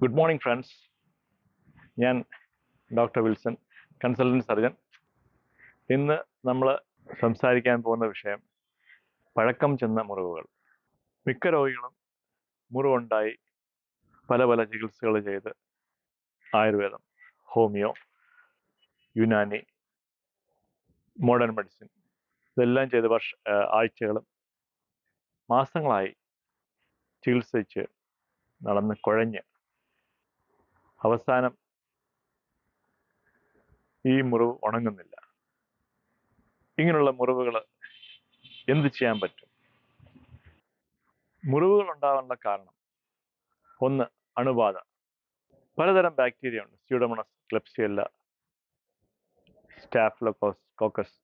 Good morning friends. ഞാൻ doctor Wilson, consultant surgeon. ഇന്ന് നമ്മൾ സംസാരിക്കാൻ പോകുന്ന വിഷയം പഴക്കം ചെന്ന മുറിവുകൾ. മിക്ക രോഗികളും മുറിവുണ്ടായി പല പല ചികിത്സകൾ ചെയ്ത് ആയുർവേദം, ഹോമിയോ, യുനാനി, മോഡേൺ മെഡിസിൻ ഇതെല്ലാം ചെയ്ത് ആഴ്ചകളും മാസങ്ങളായി ചികിത്സിച്ച് നടന്ന് കുഴഞ്ഞ് അവസാനം ഈ മുറിവ് ഉണങ്ങുന്നില്ല. ഇങ്ങനെയുള്ള മുറിവുകൾ എന്ത് ചെയ്യാൻ പറ്റും? മുറിവുകൾ ഉണ്ടാകാനുള്ള കാരണം ഒന്ന്, അണുബാധ. പലതരം ബാക്ടീരിയ ഉണ്ട്. സ്യൂഡോമോണസ്, ക്ലെപ്സിയെല്ല, സ്റ്റാഫിലോകോക്കസ്,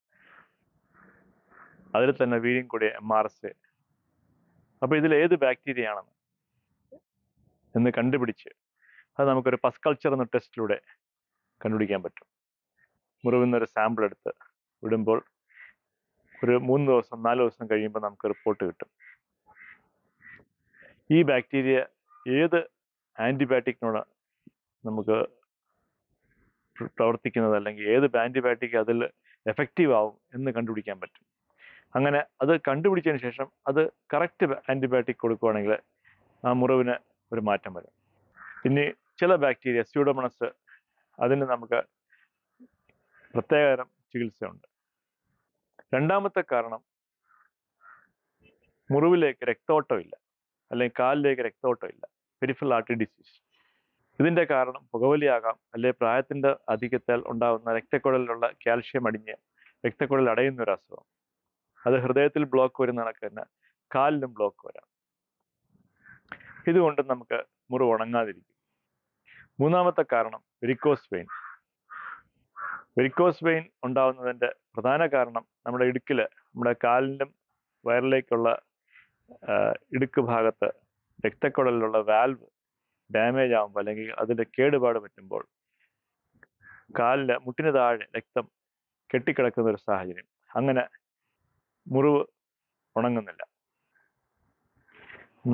അതിൽ തന്നെ വീര്യം കൂടിയ MRSA. അപ്പോൾ ഇതിൽ ഏത് ബാക്ടീരിയ ആണെന്ന് എന്ന് കണ്ടുപിടിച്ച് അത് നമുക്കൊരു പസ് കൾച്ചർ എന്ന ടെസ്റ്റിലൂടെ കണ്ടുപിടിക്കാൻ പറ്റും. മുറിവിൽ നിന്നൊരു സാമ്പിൾ എടുത്ത് വിടുമ്പോൾ ഒരു 3 ദിവസം 4 ദിവസം കഴിയുമ്പോൾ നമുക്ക് റിപ്പോർട്ട് കിട്ടും. ഈ ബാക്ടീരിയ ഏത് ആൻറ്റിബയോട്ടിക്കിനോട് നമുക്ക് പ്രവർത്തിക്കുന്നത്, അല്ലെങ്കിൽ ഏത് ആൻറ്റിബയോട്ടിക് അതിൽ എഫക്റ്റീവ് ആവും എന്ന് കണ്ടുപിടിക്കാൻ പറ്റും. അങ്ങനെ അത് കണ്ടുപിടിച്ചതിന് ശേഷം അത് കറക്റ്റ് ആൻറ്റിബയോട്ടിക് കൊടുക്കുകയാണെങ്കിൽ ആ മുറിവിന് ഒരു മാറ്റം വരും. ഇനി ചില ബാക്ടീരിയ, സ്യൂഡോമോണസ്, അതിന് നമുക്ക് പ്രത്യേകതരം ചികിത്സയുണ്ട്. രണ്ടാമത്തെ കാരണം, മുറിവിലേക്ക് രക്തോട്ടമില്ല, അല്ലെങ്കിൽ കാലിലേക്ക് രക്തോട്ടമില്ല, പെരിഫറൽ ആർട്ടറി ഡിസീസ്. ഇതിൻ്റെ കാരണം പുകവലിയാകാം, അല്ലെങ്കിൽ പ്രായത്തിൻ്റെ അധികത്താൽ ഉണ്ടാകുന്ന രക്തക്കുഴലിലുള്ള കാൽഷ്യം അടിഞ്ഞ് രക്തക്കുഴൽ അടയുന്ന ഒരു അസുഖം. അത് ഹൃദയത്തിൽ ബ്ലോക്ക് വരുന്ന കണക്ക് തന്നെ കാലിലും ബ്ലോക്ക് വരാം. ഇതുകൊണ്ട് നമുക്ക് മുറിവ് ഉണങ്ങാതിരിക്കും. മൂന്നാമത്തെ കാരണം വെരിക്കോസ് വെയിൻ. വെരിക്കോസ് വെയിൻ ഉണ്ടാകുന്നതിൻ്റെ പ്രധാന കാരണം നമ്മുടെ ഇടുക്കിൽ, നമ്മുടെ കാലിലും വയറിലേക്കുള്ള ഇടുക്ക് ഭാഗത്ത് രക്തക്കുഴലിലുള്ള വാൽവ് ഡാമേജ് ആകുമ്പോൾ, അല്ലെങ്കിൽ അതിൻ്റെ കേടുപാട് പറ്റുമ്പോൾ കാലിന് മുട്ടിന് താഴെ രക്തം കെട്ടിക്കിടക്കുന്ന ഒരു സാഹചര്യം. അങ്ങനെ മുറിവ് ഉണങ്ങുന്നില്ല.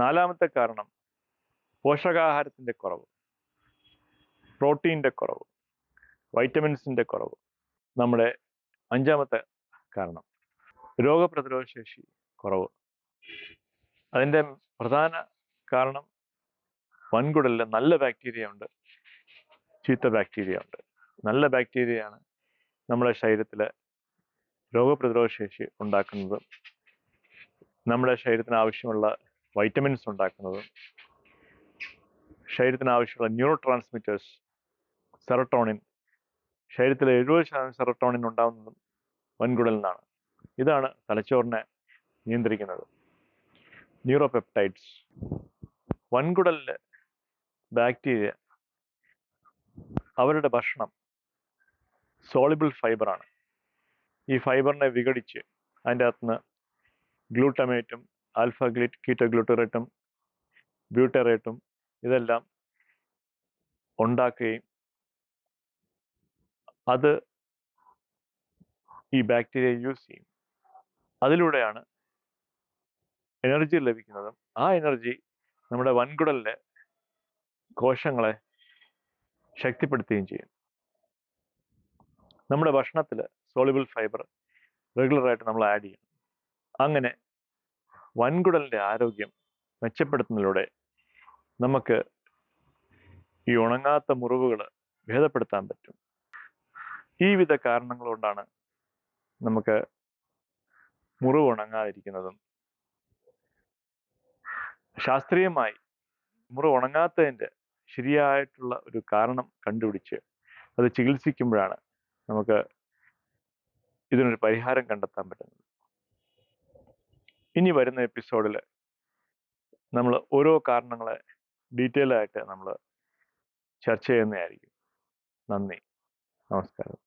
നാലാമത്തെ കാരണം പോഷകാഹാരത്തിൻ്റെ കുറവ്, പ്രോട്ടീൻ്റെ കുറവ്, വൈറ്റമിൻസിൻ്റെ കുറവ്. നമ്മുടെ അഞ്ചാമത്തെ കാരണം രോഗപ്രതിരോധ ശേഷി കുറവ്. അതിൻ്റെ പ്രധാന കാരണം വൻകുടലിൽ നല്ല ബാക്ടീരിയ ഉണ്ട്, ചീത്ത ബാക്ടീരിയ ഉണ്ട്. നല്ല ബാക്ടീരിയയാണ് നമ്മുടെ ശരീരത്തിൽ രോഗപ്രതിരോധ ശേഷി ഉണ്ടാക്കുന്നതും നമ്മുടെ ശരീരത്തിന് ആവശ്യമുള്ള വൈറ്റമിൻസ് ഉണ്ടാക്കുന്നതും ശരീരത്തിന് ആവശ്യമുള്ള ന്യൂറോ ട്രാൻസ്മിറ്റേഴ്സ്, സെറട്ടോണിൻ, ശരീരത്തിലെ 70% സെറട്ടോണിൻ ഉണ്ടാകുന്നതും വൻകുടലിൽ നിന്നാണ്. ഇതാണ് തലച്ചോറിനെ നിയന്ത്രിക്കുന്നത്. ന്യൂറോപെപ്റ്റൈഡ്സ്. വൻകുടലിലെ ബാക്ടീരിയ അവരുടെ ഭക്ഷണം സോളിബിൾ ഫൈബറാണ്. ഈ ഫൈബറിനെ വിഘടിച്ച് അതിൻ്റെ അകത്തുനിന്ന് ഗ്ലൂട്ടമേറ്റും ആൽഫ കീറ്റോഗ്ലൂട്ടറേറ്റും ബ്യൂട്ടറേറ്റും ഇതെല്ലാം ഉണ്ടാക്കുകയും അത് ഈ ബാക്ടീരിയ യൂസ് ചെയ്യും. അതിലൂടെയാണ് എനർജി ലഭിക്കുന്നതും ആ എനർജി നമ്മുടെ വൻകുടലിലെ കോശങ്ങളെ ശക്തിപ്പെടുത്തുകയും ചെയ്യും. നമ്മുടെ ഭക്ഷണത്തിൽ സോളിബിൾ ഫൈബർ റെഗുലറായിട്ട് നമ്മൾ ആഡ് ചെയ്യണം. അങ്ങനെ വൻകുടലിൻ്റെ ആരോഗ്യം മെച്ചപ്പെടുത്തുന്നതിലൂടെ നമുക്ക് ഈ ഉണങ്ങാത്ത മുറിവുകൾ ഭേദപ്പെടുത്താൻ പറ്റും. ഈ വിധ കാരണങ്ങൾ കൊണ്ടാണ് നമുക്ക് മുറിവ് ഉണങ്ങാതിരിക്കുന്നതും. ശാസ്ത്രീയമായി മുറിവ് ഉണങ്ങാത്തതിൻ്റെ ശരിയായിട്ടുള്ള ഒരു കാരണം കണ്ടുപിടിച്ച് അത് ചികിത്സിക്കുമ്പോഴാണ് നമുക്ക് ഇതിനൊരു പരിഹാരം കണ്ടെത്താൻ പറ്റുന്നത്. ഇനി വരുന്ന എപ്പിസോഡിൽ നമ്മൾ ഓരോ കാരണങ്ങളെ ഡീറ്റെയിൽ ആയിട്ട് നമ്മൾ ചർച്ച ചെയ്യുന്നതായിരിക്കും. നന്ദി, നമസ്കാരം.